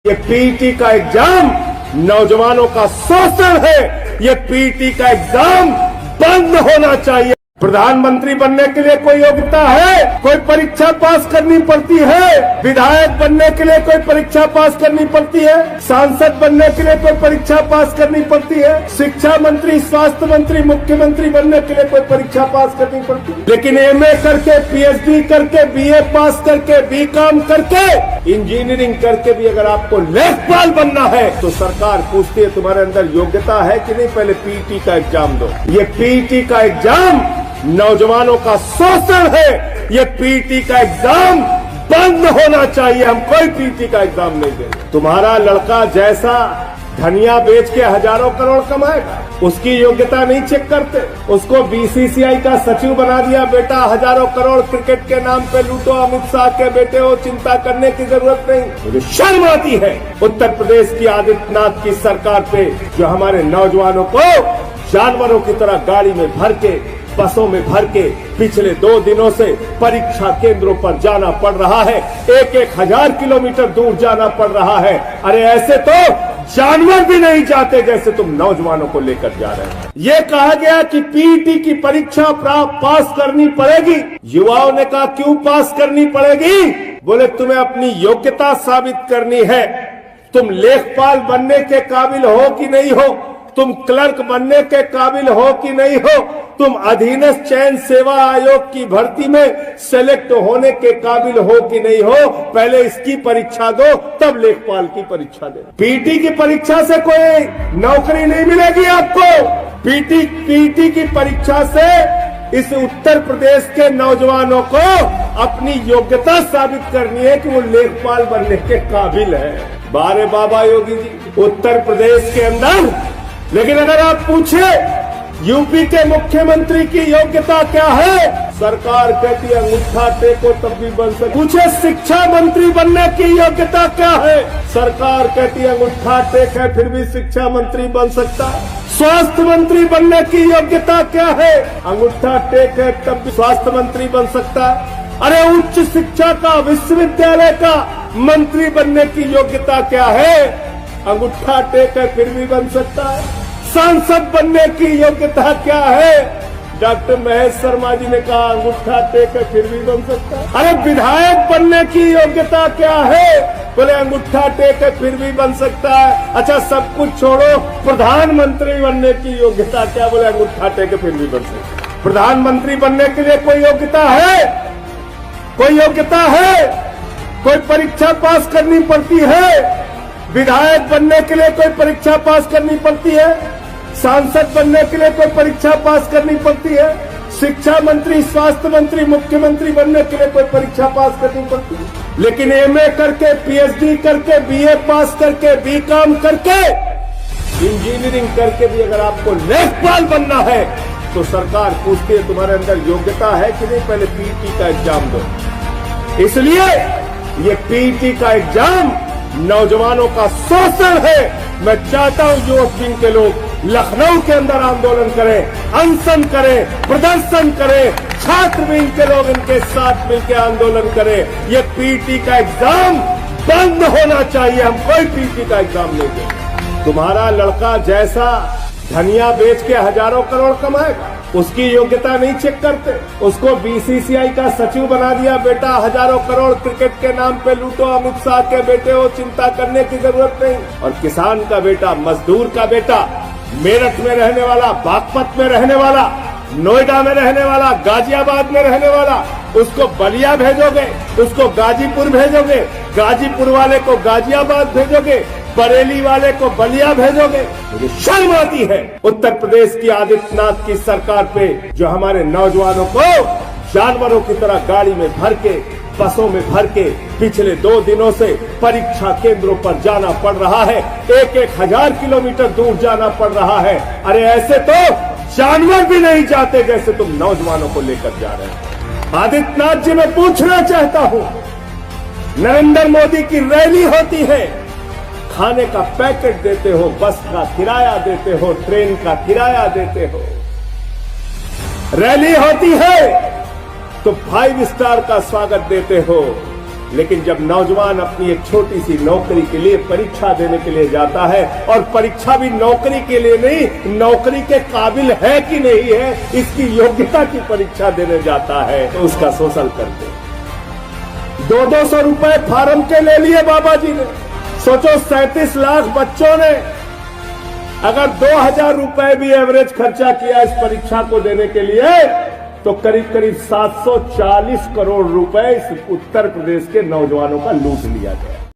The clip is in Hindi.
ये पीटी का एग्जाम नौजवानों का शोषण है। ये पीटी का एग्जाम बंद होना चाहिए। प्रधानमंत्री बनने के लिए कोई योग्यता है? कोई परीक्षा पास करनी पड़ती है? विधायक बनने के लिए कोई परीक्षा पास करनी पड़ती है? सांसद बनने के लिए कोई परीक्षा पास करनी पड़ती है? शिक्षा मंत्री, स्वास्थ्य मंत्री, मुख्यमंत्री बनने के लिए कोई परीक्षा पास करनी पड़ती है? लेकिन एमए करके, पीएचडी करके, बीए पास करके, बीकॉम करके, इंजीनियरिंग करके भी अगर आपको लेखपाल बनना है तो सरकार पूछती है तुम्हारे अंदर योग्यता है कि नहीं, पहले पीटी का एग्जाम दो। ये पीटी का एग्जाम नौजवानों का शोषण है। ये पीटी का एग्जाम बंद होना चाहिए। हम कोई पीटी का एग्जाम नहीं देंगे। तुम्हारा लड़का जैसा धनिया बेच के हजारों करोड़ कमाएगा, उसकी योग्यता नहीं चेक करते। उसको बीसीसीआई का सचिव बना दिया, बेटा हजारों करोड़ क्रिकेट के नाम पे लूटो, अमित शाह के बेटे हो, चिंता करने की जरूरत नहीं। मुझे शर्म आती है उत्तर प्रदेश की आदित्यनाथ की सरकार पे, जो हमारे नौजवानों को जानवरों की तरह गाड़ी में भर के, बसों में भर के पिछले 2 दिनों से परीक्षा केंद्रों पर जाना पड़ रहा है। 1-1 हजार किलोमीटर दूर जाना पड़ रहा है। अरे ऐसे तो जानवर भी नहीं जाते जैसे तुम नौजवानों को लेकर जा रहे हैं। ये कहा गया कि पीटी की परीक्षा पास करनी पड़ेगी। युवाओं ने कहा क्यों पास करनी पड़ेगी? बोले तुम्हें अपनी योग्यता साबित करनी है। तुम लेखपाल बनने के काबिल हो कि नहीं हो, तुम क्लर्क बनने के काबिल हो कि नहीं हो, तुम अधीनस्थ चयन सेवा आयोग की भर्ती में सेलेक्ट होने के काबिल हो कि नहीं हो, पहले इसकी परीक्षा दो, तब लेखपाल की परीक्षा दे। पीटी की परीक्षा से कोई नौकरी नहीं मिलेगी आपको। पीटी की परीक्षा से इस उत्तर प्रदेश के नौजवानों को अपनी योग्यता साबित करनी है कि वो लेखपाल बनने के काबिल है। बारे बाबा योगी जी, उत्तर प्रदेश के अंदर, लेकिन अगर आप पूछे यूपी के मुख्यमंत्री की योग्यता क्या है, सरकार कहती है अंगूठा टेको तब भी बन सकता। पूछे शिक्षा मंत्री बनने की योग्यता क्या है, सरकार कहती है अंगूठा टेक है फिर भी शिक्षा मंत्री बन सकता। स्वास्थ्य मंत्री बनने की योग्यता क्या है, अंगूठा टेक है तब भी स्वास्थ्य मंत्री बन सकता। अरे उच्च शिक्षा का, विश्वविद्यालय का मंत्री बनने की योग्यता क्या है, अंगूठा टेक है फिर भी बन सकता है। सांसद बनने की योग्यता क्या है, डॉक्टर महेश शर्मा जी ने कहा अंगूठा टेक है फिर भी बन सकता है। अरे विधायक बनने की योग्यता क्या है, बोले अंगूठा टेक है फिर भी बन सकता है। अच्छा सब कुछ छोड़ो, प्रधानमंत्री बनने की योग्यता क्या, बोले अंगूठा टेक है फिर भी बन सकता है। प्रधानमंत्री बनने के लिए कोई योग्यता है? कोई योग्यता है? कोई परीक्षा पास करनी पड़ती है? विधायक बनने के लिए कोई परीक्षा पास करनी पड़ती है? सांसद बनने के लिए कोई परीक्षा पास करनी पड़ती है? शिक्षा मंत्री, स्वास्थ्य मंत्री, मुख्यमंत्री बनने के लिए कोई परीक्षा पास करनी पड़ती है? लेकिन एमए करके, पीएचडी करके, बीए पास करके, बीकॉम करके, इंजीनियरिंग करके भी अगर आपको लेखपाल बनना है तो सरकार पूछती है तुम्हारे अंदर योग्यता है कि नहीं, पहले पीटी का एग्जाम दो। इसलिए ये पीटी का एग्जाम नौजवानों का शोषण है। मैं चाहता हूं युवक विंग के लोग लखनऊ के अंदर आंदोलन करें, अनशन करें, प्रदर्शन करें, छात्र विंग के लोग इनके साथ मिलकर आंदोलन करें। ये पीटी का एग्जाम बंद होना चाहिए। हम कोई पीटी का एग्जाम नहीं देंगे। तुम्हारा लड़का जैसा धनिया बेच के हजारों करोड़ कमाएगा, उसकी योग्यता नहीं चेक करते। उसको बीसीसीआई का सचिव बना दिया, बेटा हजारों करोड़ क्रिकेट के नाम पे लूटो, अमित शाह के बेटे हो, चिंता करने की जरूरत नहीं। और किसान का बेटा, मजदूर का बेटा, मेरठ में रहने वाला, बागपत में रहने वाला, नोएडा में रहने वाला, गाजियाबाद में रहने वाला, उसको बलिया भेजोगे, उसको गाजीपुर भेजोगे, गाजीपुर वाले को गाजियाबाद भेजोगे, बरेली वाले को बलिया भेजोगे। मुझे शर्म आती है उत्तर प्रदेश की आदित्यनाथ की सरकार पे, जो हमारे नौजवानों को जानवरों की तरह गाड़ी में भर के, बसों में भर के पिछले 2 दिनों से परीक्षा केंद्रों पर जाना पड़ रहा है। 1-1 हजार किलोमीटर दूर जाना पड़ रहा है। अरे ऐसे तो जानवर भी नहीं जाते जैसे तुम नौजवानों को लेकर जा रहे हैं। आदित्यनाथ जी, मैं पूछना चाहता हूं, नरेंद्र मोदी की रैली होती है, खाने का पैकेट देते हो, बस का किराया देते हो, ट्रेन का किराया देते हो। रैली होती है तो 5 स्टार का स्वागत देते हो, लेकिन जब नौजवान अपनी एक छोटी सी नौकरी के लिए परीक्षा देने के लिए जाता है, और परीक्षा भी नौकरी के लिए नहीं, नौकरी के काबिल है कि नहीं है इसकी योग्यता की परीक्षा देने जाता है, तो उसका शोषण करते। 200 रुपए फार्म के ले लिए बाबा जी ने। सोचो 37 लाख बच्चों ने अगर 2000 रुपए भी एवरेज खर्चा किया इस परीक्षा को देने के लिए, तो करीब करीब 740 करोड़ रुपए इस उत्तर प्रदेश के नौजवानों का लूट लिया गया।